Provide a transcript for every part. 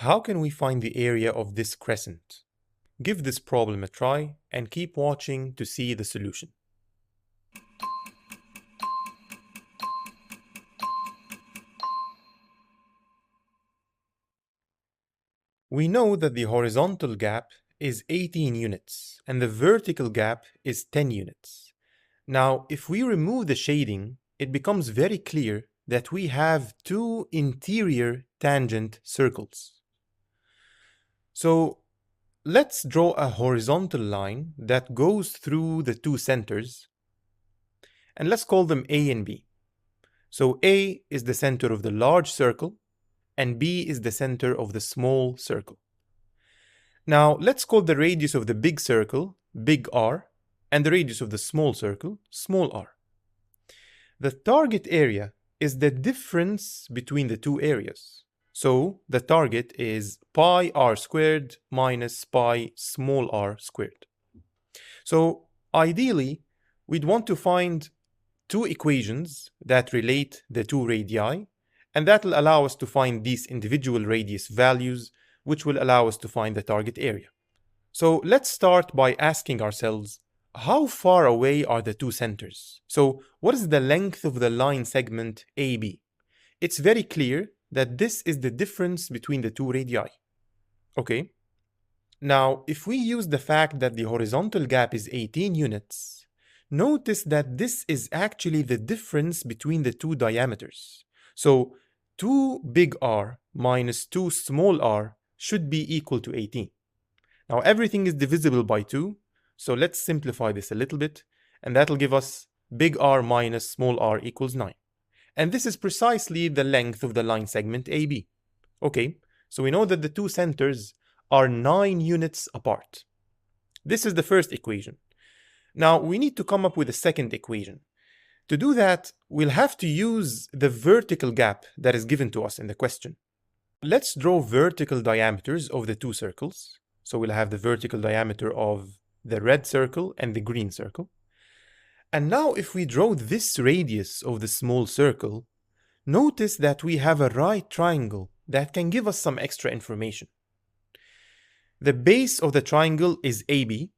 How can we find the area of this crescent? Give this problem a try and keep watching to see the solution. We know that the horizontal gap is 18 units and the vertical gap is 10 units. Now, if we remove the shading, it becomes very clear that we have two interior tangent circles. So let's draw a horizontal line that goes through the two centers, and let's call them A and B. So A is the center of the large circle, and B is the center of the small circle. Now let's call the radius of the big circle big R, and the radius of the small circle small r. The target area is the difference between the two areas. So the target is pi r squared minus pi small r squared. So ideally, we'd want to find two equations that relate the two radii, and that will allow us to find these individual radius values, which will allow us to find the target area. So let's start by asking ourselves, how far away are the two centers? So what is the length of the line segment AB? It's very clear that this is the difference between the two radii. Okay. Now, if we use the fact that the horizontal gap is 18 units, notice that this is actually the difference between the two diameters. So 2 big R minus 2 small r should be equal to 18. Now everything is divisible by 2, so let's simplify this a little bit, and that'll give us big R minus small r equals 9. And this is precisely the length of the line segment AB. Okay, so we know that the two centers are 9 units apart. This is the first equation. Now we need to come up with a second equation. To do that, we'll have to use the vertical gap that is given to us in the question. Let's draw vertical diameters of the two circles. So we'll have the vertical diameter of the red circle and the green circle. And now if we draw this radius of the small circle, notice that we have a right triangle that can give us some extra information. The base of the triangle is AB.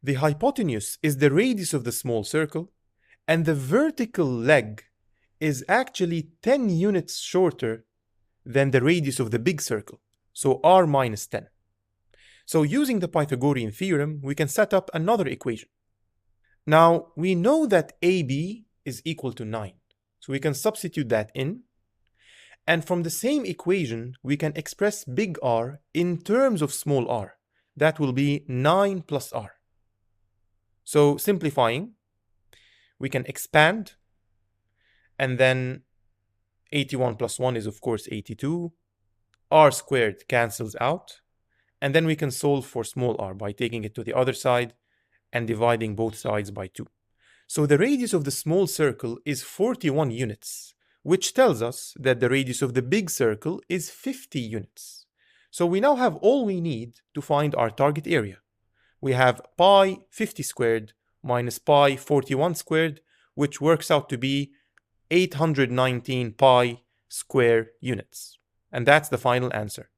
The hypotenuse is the radius of the small circle, and the vertical leg is actually 10 units shorter than the radius of the big circle, so r minus 10. So using the Pythagorean theorem, we can set up another equation. Now, we know that AB is equal to 9, so we can substitute that in, and from the same equation, we can express big R in terms of small r. That will be 9 plus r. So simplifying, we can expand, and then 81 plus 1 is of course 82, r squared cancels out, and then we can solve for small r by taking it to the other side and dividing both sides by 2. So the radius of the small circle is 41 units, which tells us that the radius of the big circle is 50 units. So we now have all we need to find our target area. We have pi 50 squared minus pi 41 squared, which works out to be 819 pi square units. And that's the final answer.